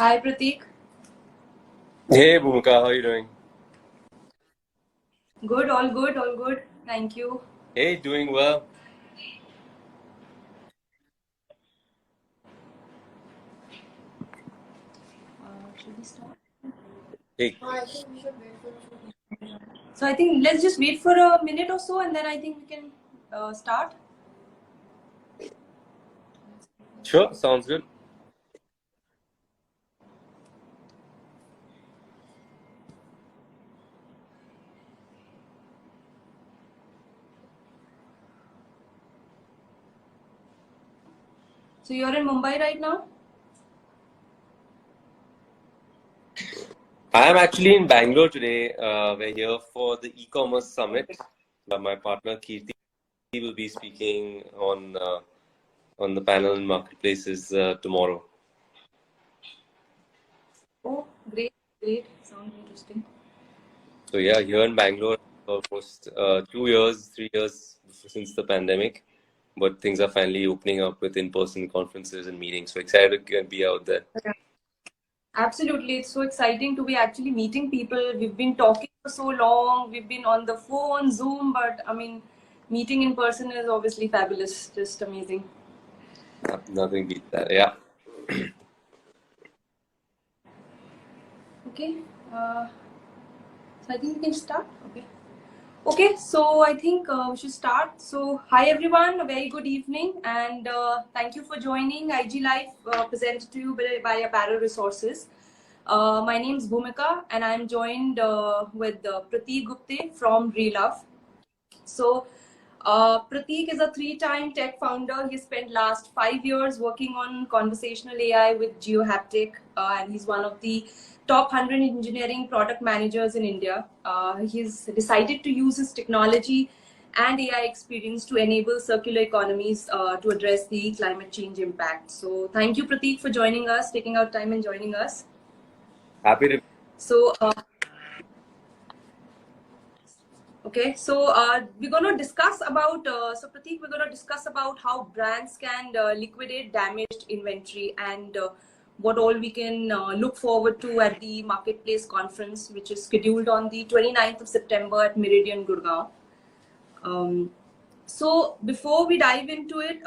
Hi, Prateek. Hey, Bhumika, how are you doing? Good, all good, all good. Thank you. Hey, doing well. Should we start? Hey, So I think let's just wait for a minute or so, and then I think we can start. sure, sounds good. So you're in Mumbai right now? I am actually in Bangalore today. We're here for the e-commerce summit. My partner Kirti will be speaking on the panel in marketplaces tomorrow. Oh, great, great. Sounds interesting. So yeah, here in Bangalore, almost 2 years, 3 years since the pandemic, but things are finally opening up with in-person conferences and meetings. So excited to be out there. Absolutely, it's so exciting to be actually meeting people. We've been talking for so long. We've been on the phone, Zoom, but I mean, meeting in person is obviously fabulous. Just amazing. Nothing beats that. Yeah. Okay. So I think we can start. Okay. Okay, so I think we should start. So, hi everyone, a very good evening, and thank you for joining IG Live, presented to you by Apparel Resources. My name is Bhumika, and I'm joined with Prateek Gupte from Relove. So, Prateek is a three-time tech founder. He spent last 5 years working on conversational AI with GeoHaptic, and he's one of the top 100 engineering product managers in India. He's decided to use his technology and AI experience to enable circular economies to address the climate change impact. So, thank you, Prateek, for joining us, taking out time and joining us. Happy to. So, okay, so we're going to discuss about, so Prateek, we're going to discuss about how brands can liquidate damaged inventory and what all we can look forward to at the Marketplace Conference, which is scheduled on the 29th of September at Meridian, Gurgaon. So before we dive into it,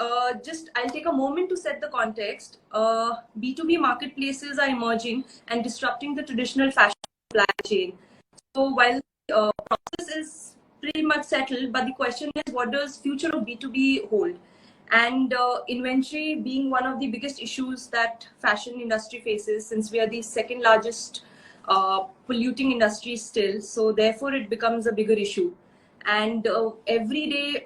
just I'll take a moment to set the context. B2B marketplaces are emerging and disrupting the traditional fashion supply chain. So while the process is pretty much settled, but the question is, what does future of B2B hold? And inventory being one of the biggest issues that fashion industry faces, since we are the second largest polluting industry still. So therefore, it becomes a bigger issue. And every day,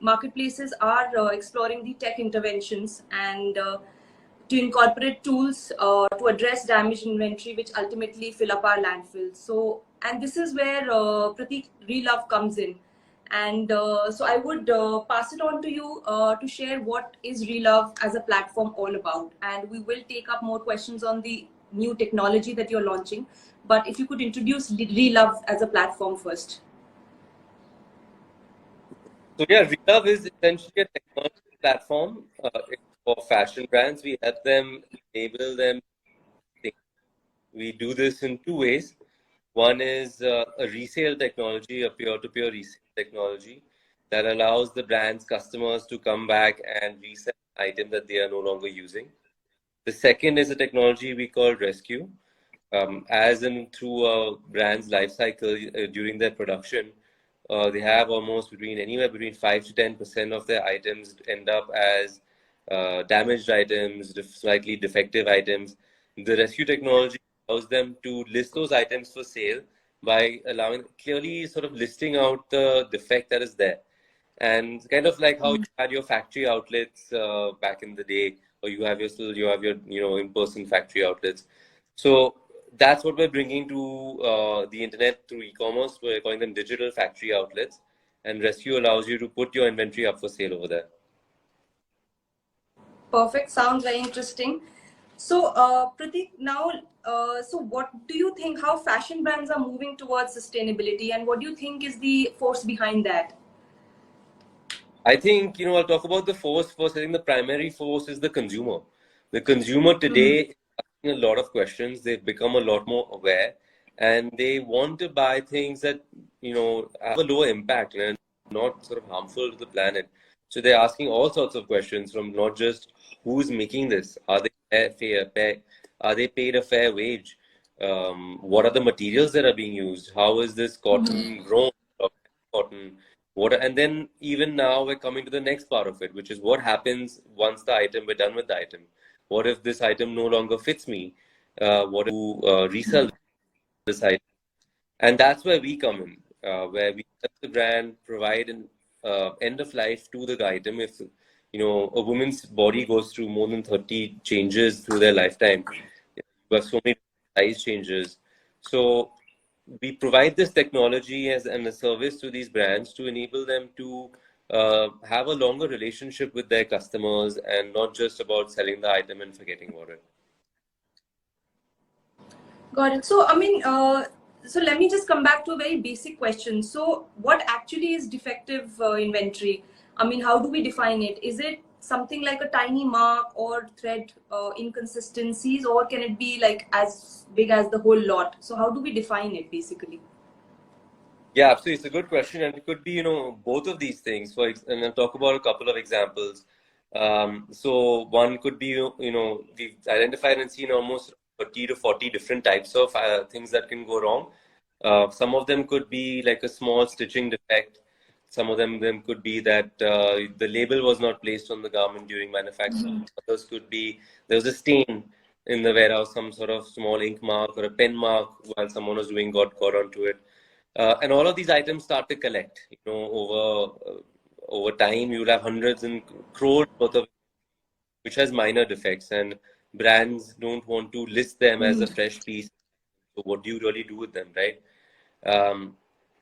marketplaces are exploring the tech interventions and to incorporate tools to address damaged inventory, which ultimately fill up our landfills. So, and this is where Prateek Relove comes in. And so I would pass it on to you to share what is Relove as a platform all about. And we will take up more questions on the new technology that you're launching. But if you could introduce Relove as a platform first. So yeah, Relove is essentially a technology platform for fashion brands. We help them enable them. We do this in two ways. One is a resale technology, a peer-to-peer resale technology that allows the brand's customers to come back and resell an item that they are no longer using. The second is a technology we call Rescue. As in through a brand's life cycle during their production, they have almost anywhere between 5 to 10% of their items end up as damaged items, slightly defective items. The rescue technology allows them to list those items for sale by allowing clearly sort of listing out the defect that is there. And kind of like how you had your factory outlets back in the day, or you have your in-person factory outlets. So that's what we're bringing to the internet through e-commerce. We're calling them digital factory outlets, and Rescue allows you to put your inventory up for sale over there. Perfect. Sounds very interesting. So, Prateek, now, so what do you think, how fashion brands are moving towards sustainability, and what do you think is the force behind that? I think, I'll talk about the force first. I think the primary force is the consumer. The consumer today is a lot of questions. They've become a lot more aware, and they want to buy things that have a lower impact and not sort of harmful to the planet. So they're asking all sorts of questions from not just who's making this, are they fair, are they paid a fair wage, what are the materials that are being used, how is this cotton grown, cotton, and then even now we're coming to the next part of it, which is what happens once we're done with the item. What if this item no longer fits me? What if you resell this item? And that's where we come in, where we help the brand provide an end of life to the item. If a woman's body goes through more than 30 changes through their lifetime, you have so many size changes. So we provide this technology and a service to these brands to enable them to have a longer relationship with their customers and not just about selling the item and forgetting about it. Got it. So, I mean, so let me just come back to a very basic question. So, what actually is defective inventory? I mean, how do we define it? Is it something like a tiny mark or thread inconsistencies, or can it be like as big as the whole lot? So, how do we define it basically? Yeah, absolutely. It's a good question, and it could be, both of these things. And I'll talk about a couple of examples. So one could be, we've identified and seen almost 30 to 40 different types of things that can go wrong. Some of them could be like a small stitching defect. Some of them could be that the label was not placed on the garment during manufacturing. Others could be there was a stain in the warehouse, some sort of small ink mark or a pen mark while someone was doing got onto it. And all of these items start to collect. Over time, you'll have hundreds and crores worth of which has minor defects, and brands don't want to list them as a fresh piece. So what do you really do with them, right?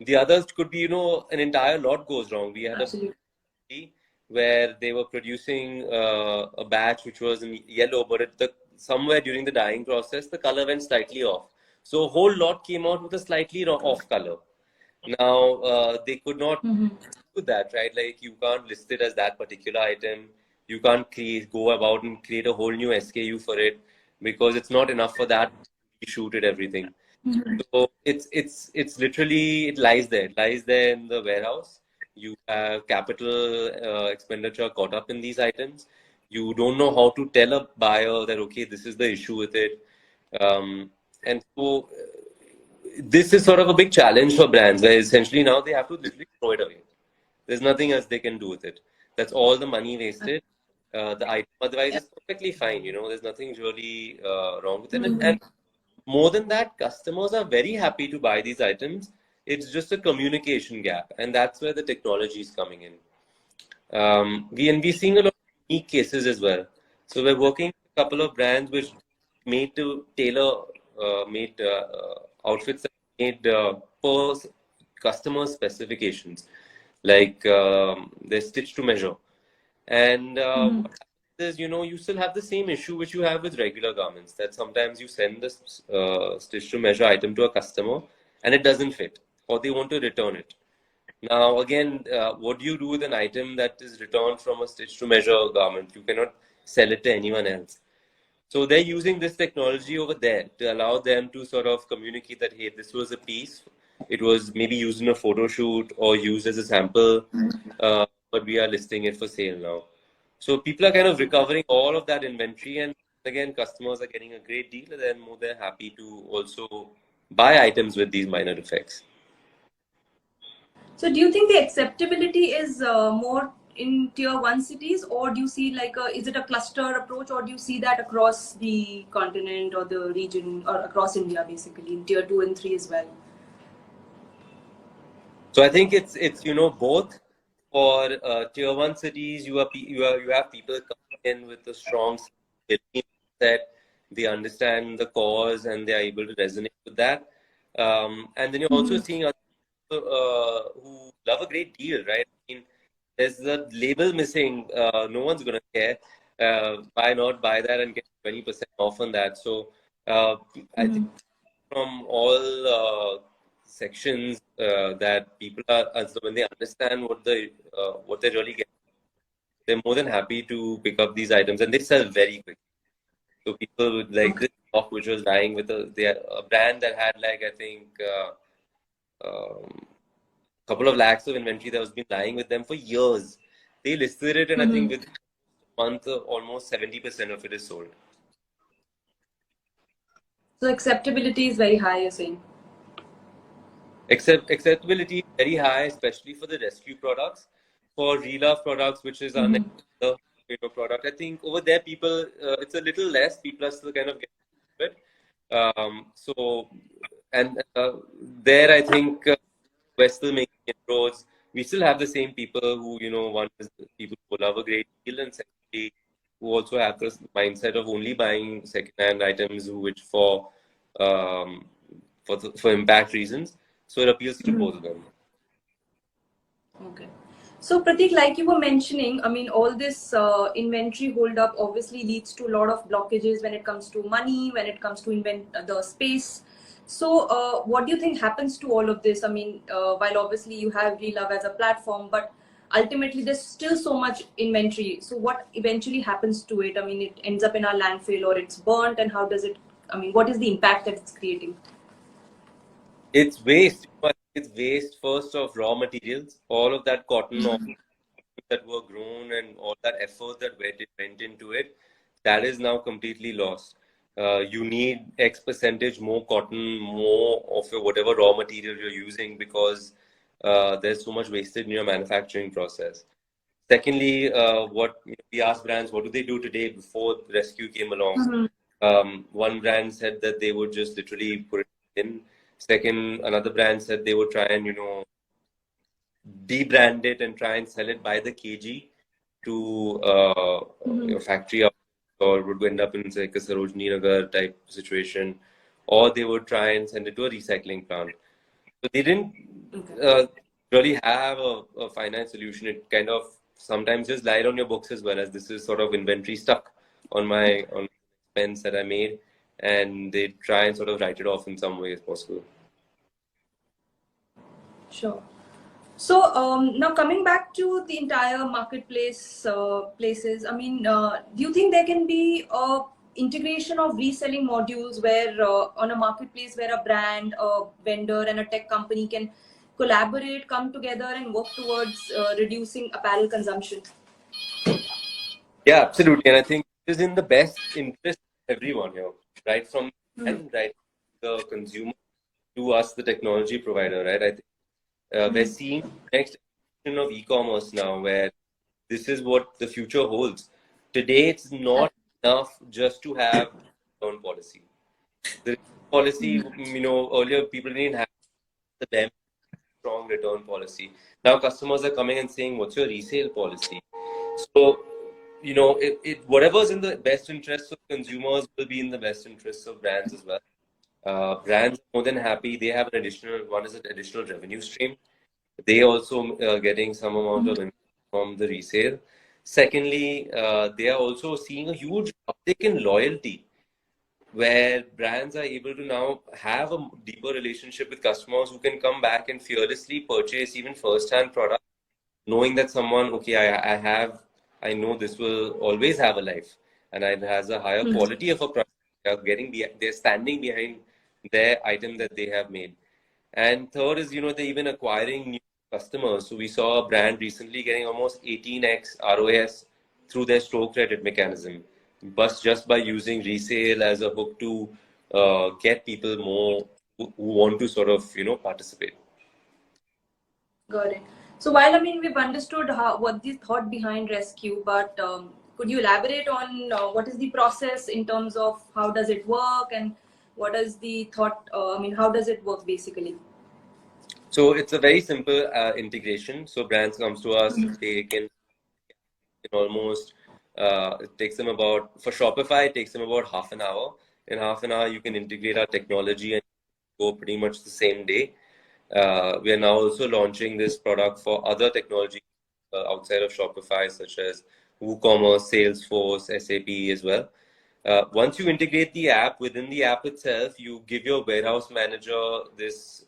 The others could be, an entire lot goes wrong. We had Absolutely. where they were producing a batch which was in yellow, but somewhere during the dyeing process, the color went slightly off. So a whole lot came out with a slightly off color. Now, they could not do that, right? Like you can't list it as that particular item. You can't go about and create a whole new SKU for it because it's not enough for that. You shoot it, everything. So it's literally, it lies there. It lies there in the warehouse. You have capital expenditure caught up in these items. You don't know how to tell a buyer that, okay, this is the issue with it. And so this is sort of a big challenge for brands where essentially now they have to literally throw it away. There's nothing else they can do with it. That's all the money wasted. The item otherwise is perfectly fine. There's nothing really wrong with it. And more than that, customers are very happy to buy these items. It's just a communication gap, and that's where the technology is coming in. We're seeing a lot of unique cases as well. So we're working with a couple of brands which made to tailor made outfits that made per customer specifications, like they're stitched to measure. And what happens is, you still have the same issue which you have with regular garments, that sometimes you send this stitch to measure item to a customer and it doesn't fit, or they want to return it. Now, again, what do you do with an item that is returned from a stitch to measure garment? You cannot sell it to anyone else. So they're using this technology over there to allow them to sort of communicate that, hey, this was a piece. It was maybe used in a photo shoot or used as a sample, but we are listing it for sale now. So people are kind of recovering all of that inventory, and again, customers are getting a great deal, and then more they're happy to also buy items with these minor defects. So, do you think the acceptability is more in tier 1 cities, or do you see like is it a cluster approach, or do you see that across the continent or the region or across India, basically in tier 2 and 3 as well? So I think it's both. For tier 1 cities, you have people coming in with a strong that they understand the cause and they are able to resonate with that. And then you're also seeing other people who love a great deal, right? I mean, there's the label missing. No one's gonna care. Why not buy that and get 20% off on that? So I think from all sections that people are, so when they understand what they really get, they're more than happy to pick up these items, and they sell very quickly. So people would like this stock which was lying with a brand that had like, I think, couple of lakhs of inventory that was been lying with them for years. They listed it, and I think within a month, almost 70% of it is sold. So acceptability is very high, you're saying? Acceptability is very high, especially for the rescue products. For Relove products, which is our next product, I think over there people, it's a little less. People are still kind of getting it. So, and there I think we're still making inroads. We still have the same people who, one is people who love a great deal, and secondly, who also have this mindset of only buying second-hand items, which um, for impact reasons. So it appeals to both of them. Okay. So Pratik, like you were mentioning, I mean, all this inventory hold up obviously leads to a lot of blockages when it comes to money, when it comes to the space. So what do you think happens to all of this? I mean, while obviously you have Relove as a platform, but ultimately there's still so much inventory. So what eventually happens to it? I mean, it ends up in our landfill or it's burnt, and how does it, I mean, what is the impact that it's creating? It's waste. It's waste first of raw materials. All of that cotton that were grown and all that effort that went into it, that is now completely lost. You need X percentage more cotton, more of your whatever raw material you're using, because there's so much wasted in your manufacturing process. Secondly, what we asked brands, what do they do today before the rescue came along? One brand said that they would just literally put it in. Second, another brand said they would try and, debrand it and try and sell it by the kg to your factory, or would end up in like a Sarojini Nagar type situation, or they would try and send it to a recycling plant. So they didn't really have a finance solution. It kind of sometimes just lied on your books as well, as this is sort of inventory stuck on my expense that I made, and they try and sort of write it off in some way as possible. Sure. So now coming back to the entire marketplace places, I mean, do you think there can be a integration of reselling modules where on a marketplace where a brand, a vendor, and a tech company can collaborate, come together, and work towards reducing apparel consumption? Yeah, absolutely. And I think it is in the best interest of everyone here, right? From the consumer to us, the technology provider, right? I think we're seeing the next generation of e-commerce now, where this is what the future holds. Today, it's not enough just to have a return policy. The policy, earlier people didn't have the strong return policy. Now customers are coming and saying, "What's your resale policy?" So, whatever's in the best interests of consumers will be in the best interests of brands as well. Brands are more than happy. They have an additional revenue stream. They also getting some amount of income from the resale. Secondly, they are also seeing a huge uptick in loyalty, where brands are able to now have a deeper relationship with customers who can come back and fearlessly purchase even first-hand products, knowing that okay, I know this will always have a life, and it has a higher quality of a product. They're standing behind their item that they have made. And third is, they're even acquiring new customers. So we saw a brand recently getting almost 18x ROS through their store credit mechanism, but just by using resale as a hook to get people more who want to sort of, participate. Got it. So while I mean we've understood what the thought behind rescue, but could you elaborate on what is the process in terms of how does it work, and what is the thought? I mean, how does it work basically? So it's a very simple integration. So brands comes to us, they can almost it takes them for Shopify, it takes them about half an hour. In half an hour, you can integrate our technology and go pretty much the same day. We are now also launching this product for other technology outside of Shopify, such as WooCommerce, Salesforce, SAP as well. Once you integrate the app, within the app itself, you give your warehouse manager this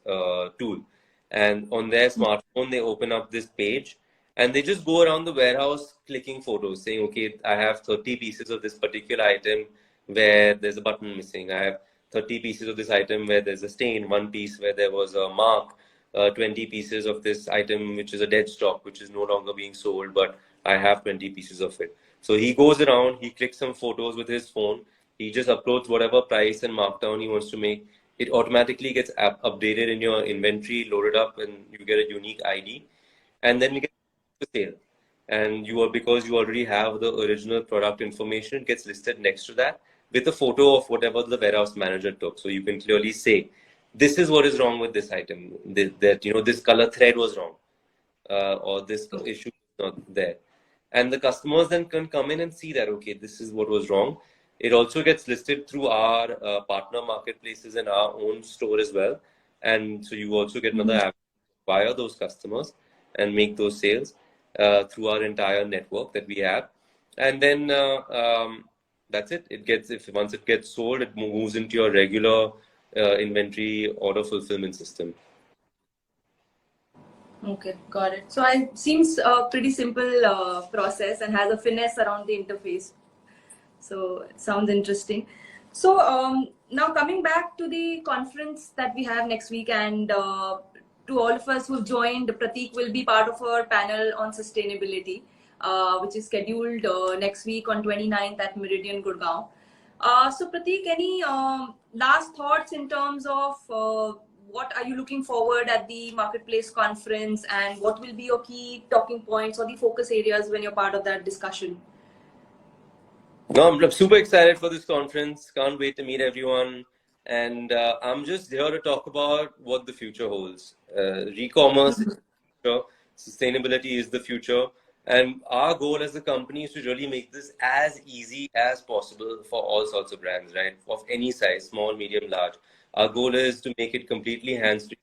tool. And on their smartphone, they open up this page and they just go around the warehouse clicking photos, saying, okay, I have 30 pieces of this particular item. where there's a button missing. I have 30 pieces of this item where there's a stain, one piece where there was a mark, 20 pieces of this item which is a dead stock, which is no longer being sold, but I have 20 pieces of it. So he goes around, he clicks some photos with his phone, he just uploads whatever price and markdown he wants to make. It automatically gets updated in your inventory, loaded up, and you get a unique ID. And then we get the sale. And you are, because you already have the original product information, it gets listed next to that with a photo of whatever the warehouse manager took. So you can clearly say, this is what is wrong with this item. That, you know, this color thread was wrong, or this issue is not there. And the customers then can come in and see that, okay, this is what was wrong. It also gets listed through our partner marketplaces and our own store as well. And so you also get another app via those customers and make those sales through our entire network that we have. And then that's it. It gets, if once it gets sold, it moves into your regular inventory order fulfillment system. Okay, got it. So it seems a pretty simple process and has a finesse around the interface. So it sounds interesting. So now coming back to the conference that we have next week, and to all of us who've joined, Prateek will be part of our panel on sustainability, which is scheduled next week on 29th at Meridian, Gurgaon. So Prateek, any last thoughts in terms of what are you looking forward at the marketplace conference, and what will be your key talking points or the focus areas when you're part of that discussion? No, I'm super excited for this conference. Can't wait to meet everyone. And I'm just here to talk about what the future holds. Re-commerce is the future. Sustainability is the future. And our goal as a company is to really make this as easy as possible for all sorts of brands, right? Of any size, small, medium, large. Our goal is to make it completely hands-free.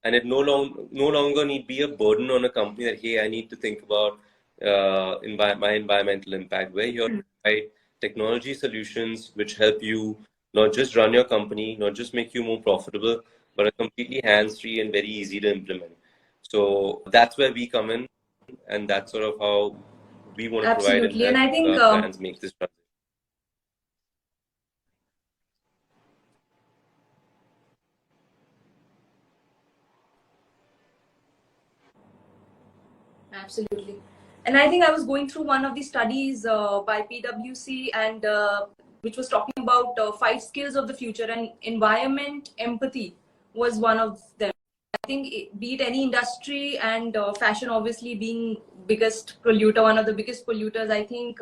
And it no longer need be a burden on a company that, hey, I need to think about my environmental impact. We're here to provide technology solutions which help you not just run your company, not just make you more profitable, but are completely hands-free and very easy to implement. So that's where we come in, and that's sort of how we want to provide and help I think brands make this transition. Absolutely. And I think I was going through one of the studies by PwC, and which was talking about 5 skills of the future, and environment empathy was one of them. I think be it any industry, and fashion obviously being biggest polluter, one of the biggest polluters, I think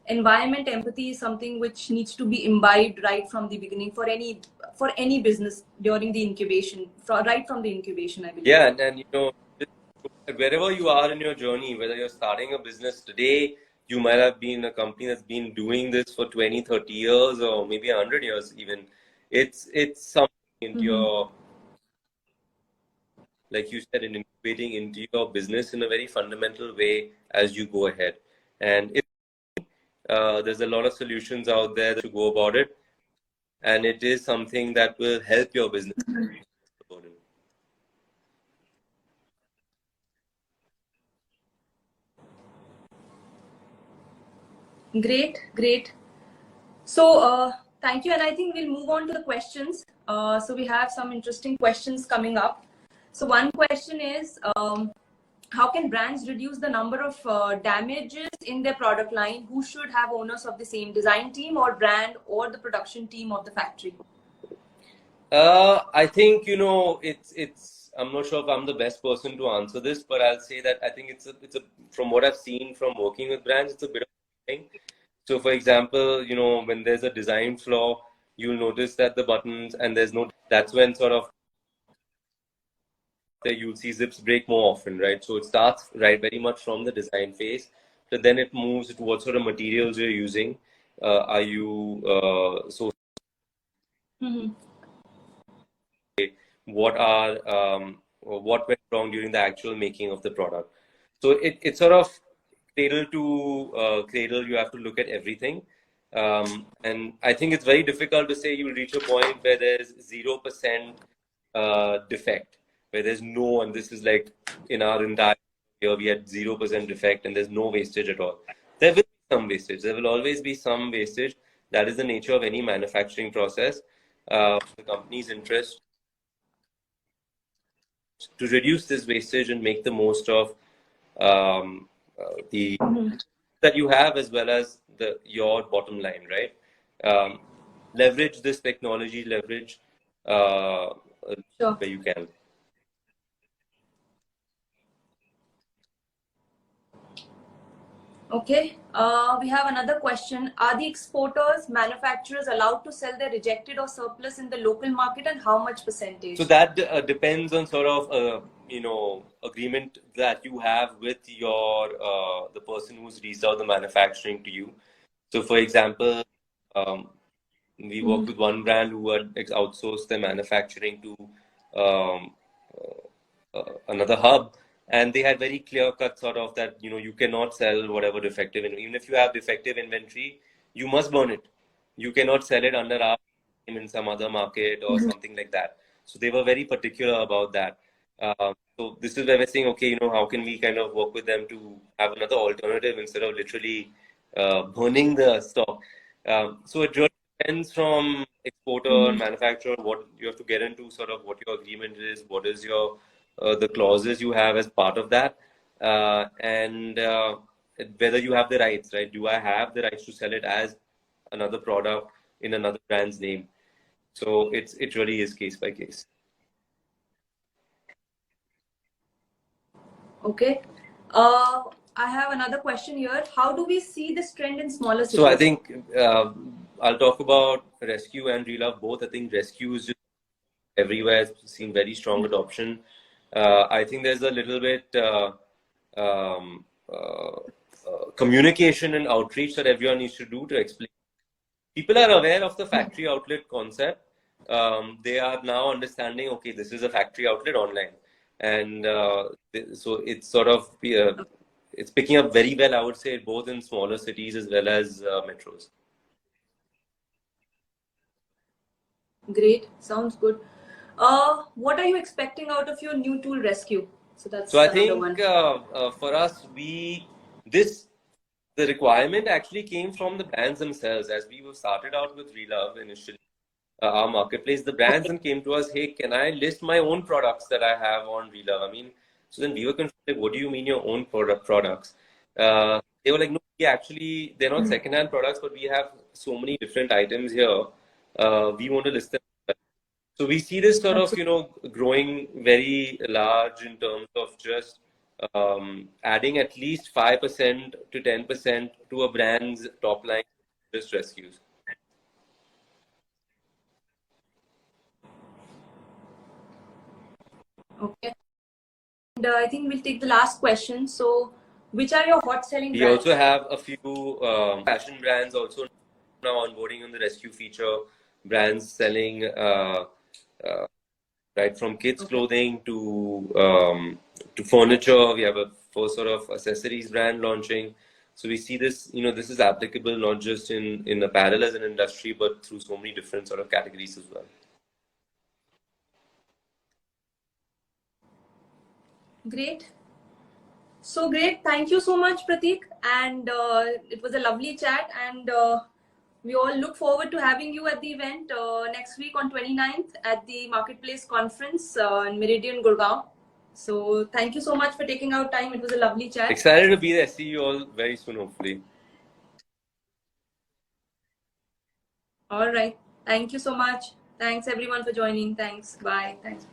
environment empathy is something which needs to be imbibed right from the beginning for any business during the incubation, right from the incubation, I believe. Yeah, and you know, wherever you are in your journey, whether you're starting a business today, you might have been a company that's been doing this for 20, 30 years, or maybe 100 years even. It's something into your, like you said, in incubating into your business in a very fundamental way as you go ahead. And there's a lot of solutions out there to go about it, and it is something that will help your business. Great. So thank you, and I think we'll move on to the questions. So we have some interesting questions coming up. So one question is, how can brands reduce the number of damages in their product line? Who should have owners of the same design team or brand or the production team of the factory? I think, you know, it's I'm not sure if I'm the best person to answer this, but I'll say that I think it's a from what I've seen from working with brands, it's a bit of a thing. So for example, you know, when there's a design flaw, you'll notice that the buttons and that's when sort of you'll see zips break more often, right? So it starts right very much from the design phase, but then it moves to what sort of materials you're using. Are you what went wrong during the actual making of the product? So it's sort of cradle to cradle. You have to look at everything. And I think it's very difficult to say you'll reach a point where there's 0% defect, where there's no, and this is like in our entire year, we had 0% defect and there's no wastage at all. There will be some wastage. There will always be some wastage. That is the nature of any manufacturing process. The company's interest to reduce this wastage and make the most of the that you have, as well as your bottom line, right? Leverage this technology, leverage Sure. where you can. Okay, we have another question. Are the exporters, manufacturers allowed to sell their rejected or surplus in the local market, and how much percentage? So that depends on sort of agreement that you have with your the person who's leased out the manufacturing to you. So, for example, we worked with one brand who had outsourced their manufacturing to um, another hub, and they had very clear cut sort of that you cannot sell whatever defective, even if you have defective inventory, you must burn it. You cannot sell it under our name in some other market or something like that. So they were very particular about that. So this is where we're saying, okay, how can we kind of work with them to have another alternative instead of literally burning the stock. So it really depends from exporter and manufacturer what you have to get into, sort of what your agreement is, what is your the clauses you have as part of that, and whether you have the rights, right? Do I have the rights to sell it as another product in another brand's name? So it really is case by case. Okay. I have another question here. How do we see this trend in smaller cities? So I think I'll talk about Rescue and Relove both. I think Rescue is just everywhere. It's seen very strong adoption. I think there's a little bit um, communication and outreach that everyone needs to do to explain. People are aware of the factory outlet concept. They are now understanding, okay, this is a factory outlet online. And so it's sort of, it's picking up very well, I would say, both in smaller cities as well as metros. Great. Sounds good. What are you expecting out of your new tool, Rescue? So that's So I another think one. for us, the requirement actually came from the brands themselves. As we started out with Relove initially, our marketplace, the brands then came to us, hey, can I list my own products that I have on Relove? I mean, so then we were confused, what do you mean your own products? They were like, no, they're not secondhand products, but we have so many different items here. We want to list them. So we see this sort of, growing very large in terms of just adding at least 5% to 10% to a brand's top line, just rescues. Okay. And I think we'll take the last question. So, which are your hot selling We brands? also have a few fashion brands also now onboarding on the rescue feature. Brands selling right from kids clothing to furniture. We have a first sort of accessories brand launching. So we see this, this is applicable not just in apparel as an industry, but through so many different sort of categories as well. Great. So great. Thank you so much, Pratik. And it was a lovely chat. And we all look forward to having you at the event next week on 29th at the Marketplace Conference in Meridian, Gurgaon. So thank you so much for taking out time. It was a lovely chat. Excited to be there. See you all very soon, hopefully. All right. Thank you so much. Thanks everyone for joining. Thanks. Bye. Thanks.